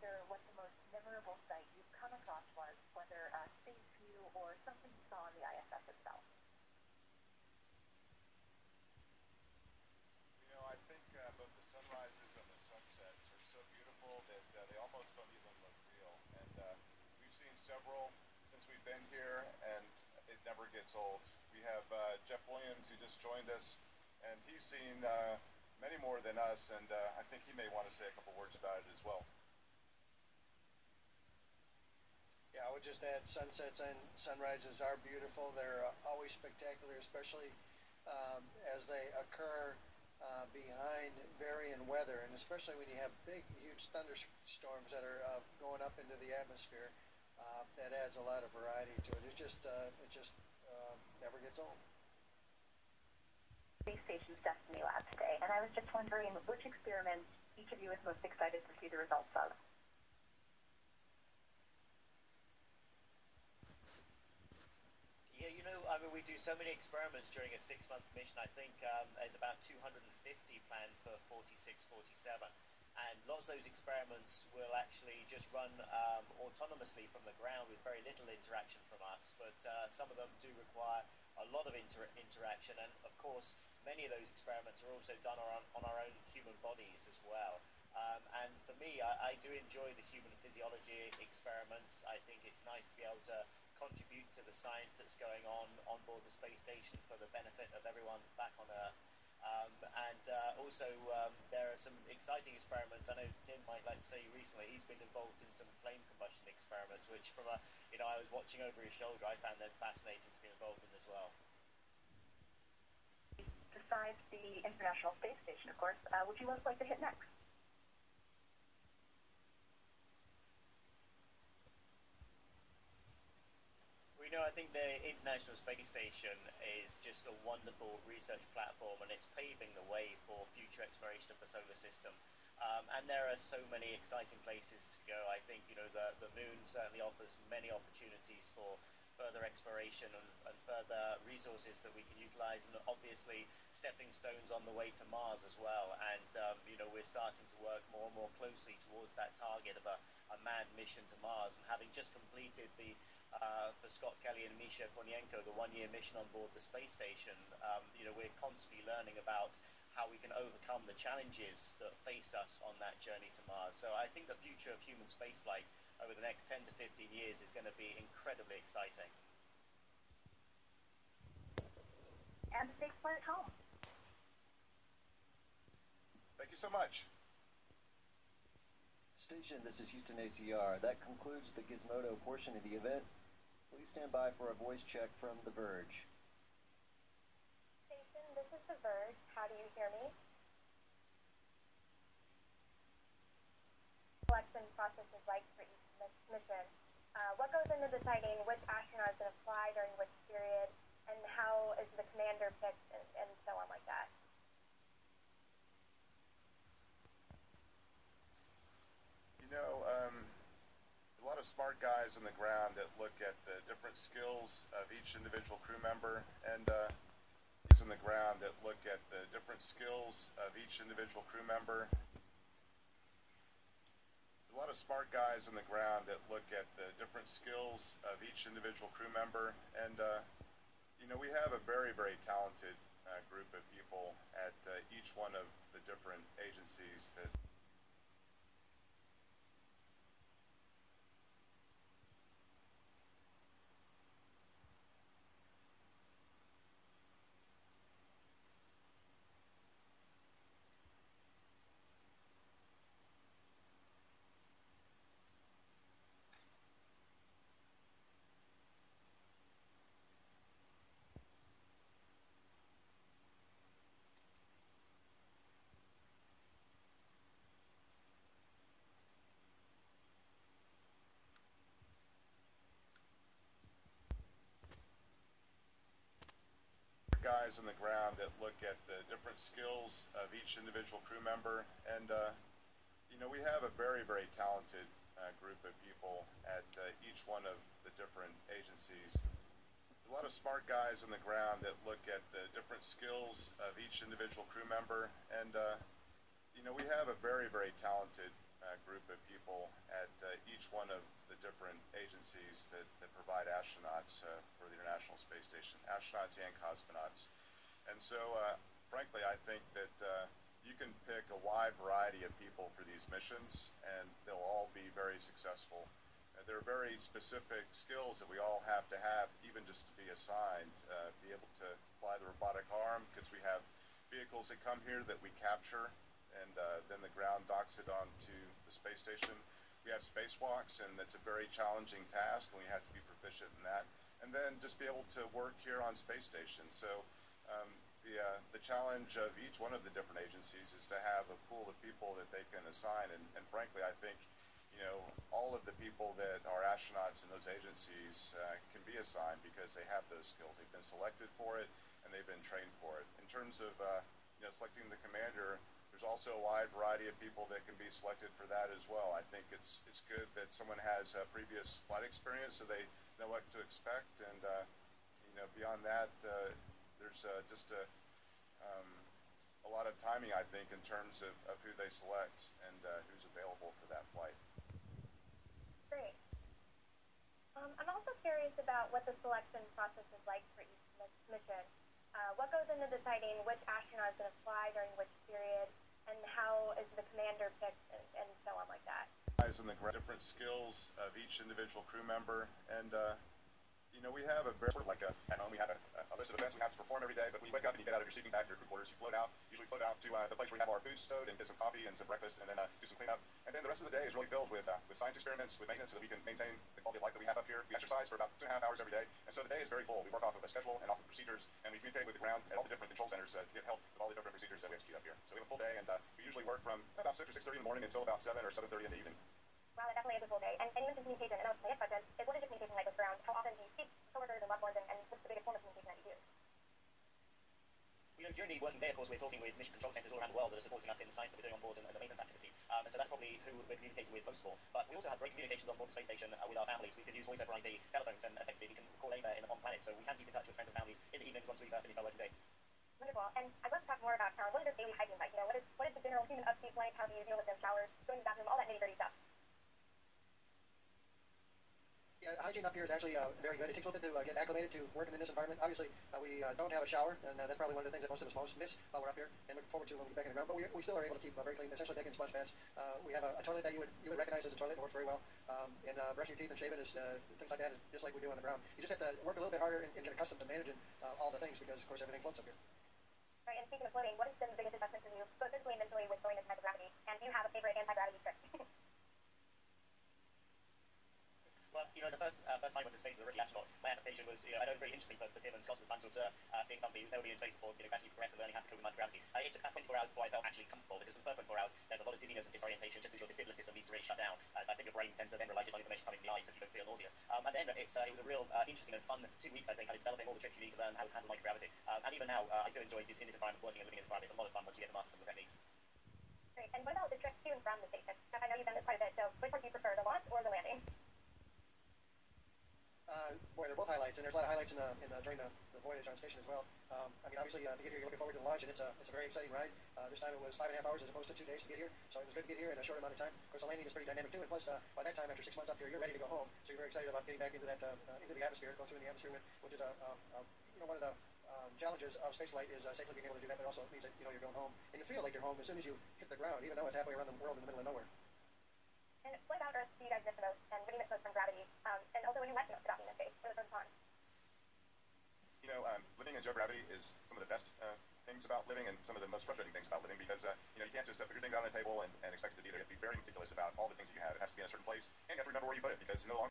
wonder what the most memorable sight you've come across was, whether a space view or something you saw on the ISS itself. You know, I think both the sunrises and the sunsets are so beautiful that they almost don't even look real. And we've seen several since we've been here, and it never gets old. We have Jeff Williams, who just joined us, and he's seen many more than us, and I think he may want to say a couple words about it as well. Yeah, I would just add sunsets and sunrises are beautiful. They're always spectacular, especially as they occur behind varying weather, and especially when you have big, huge thunderstorms that are going up into the atmosphere. That adds a lot of variety to it. It just never gets old. Space Station's Destiny Lab today, and I was just wondering which experiment each of you is most excited to see the results of. Yeah, you know, I mean, we do so many experiments during a 6-month mission. I think there's about 250 planned for 46, 47. And lots of those experiments will actually just run autonomously from the ground with very little interaction from us. But some of them do require a lot of interaction. And of course, many of those experiments are also done on our own human bodies as well. And for me, I do enjoy the human physiology experiments. I think it's nice to be able to contribute to the science that's going on board the space station for the benefit of everyone back on Earth. Also, there are some exciting experiments. I know Tim might like to say recently he's been involved in some flame combustion experiments, which from I was watching over his shoulder, I found them fascinating to be involved in as well. Besides the International Space Station, of course, would you most like to hit next? I think the International Space Station is just a wonderful research platform, and it's paving the way for future exploration of the solar system. And there are so many exciting places to go. I think the moon certainly offers many opportunities for further exploration and further resources that we can utilize, and obviously stepping stones on the way to Mars as well. And we're starting to work more and more closely towards that target of a manned mission to Mars. And having just completed for Scott Kelly and Misha Konyenko, the 1-year mission on board the space station, we're constantly learning about how we can overcome the challenges that face us on that journey to Mars. So I think the future of human spaceflight over the next 10 to 15 years is going to be incredibly exciting. And the spaceflight home. Thank you so much. Station, this is Houston ACR. That concludes the Gizmodo portion of the event. Please stand by for a voice check from The Verge. Station, this is The Verge. How do you hear me? Selection process is like for each mission. What goes into deciding which astronaut is going to fly during which period, and how is the commander picked, and so on like that? A lot of smart guys on the ground that look at the different skills of each individual crew member, and on the ground that look at the different skills of each individual crew member. A lot of smart guys on the ground that look at the different skills of each individual crew member, and we have a very, very talented group of people at each one of the different agencies that guys on the ground that look at the different skills of each individual crew member, and we have a very, very talented group of people at each one of the different agencies. A lot of smart guys on the ground that look at the different skills of each individual crew member, and we have a very, very talented group of people at each one of the different agencies that provide astronauts for the International Space Station, astronauts and cosmonauts. And so, frankly, I think that you can pick a wide variety of people for these missions, and they'll all be very successful. There are very specific skills that we all have to have, even just to be assigned, be able to fly the robotic arm, because we have vehicles that come here that we capture, and then the ground docks it onto the space station. We have spacewalks, and that's a very challenging task, and we have to be proficient in that. And then just be able to work here on space station. So the challenge of each one of the different agencies is to have a pool of people that they can assign. And frankly, I think, you know, all of the people that are astronauts in those agencies can be assigned because they have those skills. They've been selected for it, and they've been trained for it. In terms of you know, selecting the commander, there's also a wide variety of people that can be selected for that as well. I think it's good that someone has previous flight experience so they know what to expect. And you know, beyond that, there's just a lot of timing, I think, in terms of who they select and who's available for that flight. Great. I'm also curious about what the selection process is like for each mission. What goes into deciding which astronaut is going to fly during which period, and how is the commander picked, and so on like that? And the different skills of each individual crew member, and you know, we have a very sort of like at home, we have a list of events we have to perform every day, but when you wake up and you get out of your sleeping bag, your crew quarters, you float out, usually float out to the place where we have our booze stowed and get some coffee and some breakfast, and then do some cleanup. And then the rest of the day is really filled with science experiments, with maintenance, so that we can maintain the quality of life that we have up here. We exercise for about 2.5 hours every day, and so the day is very full. We work off of a schedule and off of procedures, and we communicate with the ground at all the different control centers to get help with all the different procedures that we execute up here. So we have a full day, and we usually work from about 6 or 6:30 in the morning until about 7 or 7:30 in the evening. Wow, that definitely is a full day. And you mentioned communication, and that was my next question, is what is your communication like with ground? How often do you speak to coworkers and loved ones, and what's the biggest form of communication that you use? You know, during the working day, of course, we're talking with mission control centers all around the world that are supporting us in the science that we're doing on board and the maintenance activities. And so that's probably who we're communicating with most of all. But we also have great communications on board the space station with our families. We can use voice over IP telephones, and effectively we can call anywhere in the planet. So we can keep in touch with friends and families in the evenings once we've finished our working day. Wonderful. And I'd love to talk more about what is your daily hygiene like? You know, what is the general human upkeep like? How do you deal with them? Showers, going to the bathroom, all that nitty-gritty stuff. Yeah, hygiene up here is actually very good. It takes a little bit to get acclimated to working in this environment. Obviously, we don't have a shower, and that's probably one of the things that most of us miss while we're up here and looking forward to when we get back in the ground. But we still are able to keep very clean, essentially taking sponge baths. We have a toilet that you would recognize as a toilet. It works very well. And brushing your teeth and shaving is things like that is just like we do on the ground. You just have to work a little bit harder and get accustomed to managing all the things because, of course, everything floats up here. Right, and speaking of floating, what has been the biggest investment for you, both physically and mentally, with going into microgravity? And do you have a favorite anti-gravity trick? Well, you know, as a first time with the space as a rookie astronaut, my application was, you know, I know, very interesting for Tim and Scott at the time to observe seeing somebody who's never been in space before, you know, gradually progress and learning how to cope with microgravity. It took about 24 hours before I felt actually comfortable, because for the first 24 hours, there's a lot of dizziness and disorientation just as your vestibular system needs to really shut down. I think your brain tends to then rely on information coming from the eyes so you don't feel nauseous. And then it was a real interesting and fun 2 weeks, I think, kind of developing all the tricks you need to learn how to handle microgravity. And even now, I still enjoy in this environment, working and living in this environment. It's a lot of fun once you get to master some of the techniques. Great, and what about the trips to and from the station? I know you've done this quite a bit, so which one do you prefer, the launch or the landing? Boy, they're both highlights, and there's a lot of highlights during the voyage on station as well. I mean, obviously, to get here, you're looking forward to the launch, and it's a very exciting ride. This time it was 5.5 hours as opposed to 2 days to get here, so it was good to get here in a short amount of time. Of course, the landing is pretty dynamic too, and plus, by that time, after 6 months up here, you're ready to go home. So you're very excited about getting back into into the atmosphere, go through in the atmosphere which is one of the challenges of spaceflight is safely being able to do that, but also it means that you're going home, and you feel like you're home as soon as you hit the ground, even though it's halfway around the world in the middle of nowhere. And what about Earth do you guys miss the most, and what do you miss most from gravity? And also, what do you like most about being in space? What are the pros and cons? You know, living in zero gravity is some of the best things about living and some of the most frustrating things about living because, you can't just put your things out on a table and expect it to be there. You have to be very meticulous about all the things that you have. It has to be in a certain place, and you have to remember where you put it because no longer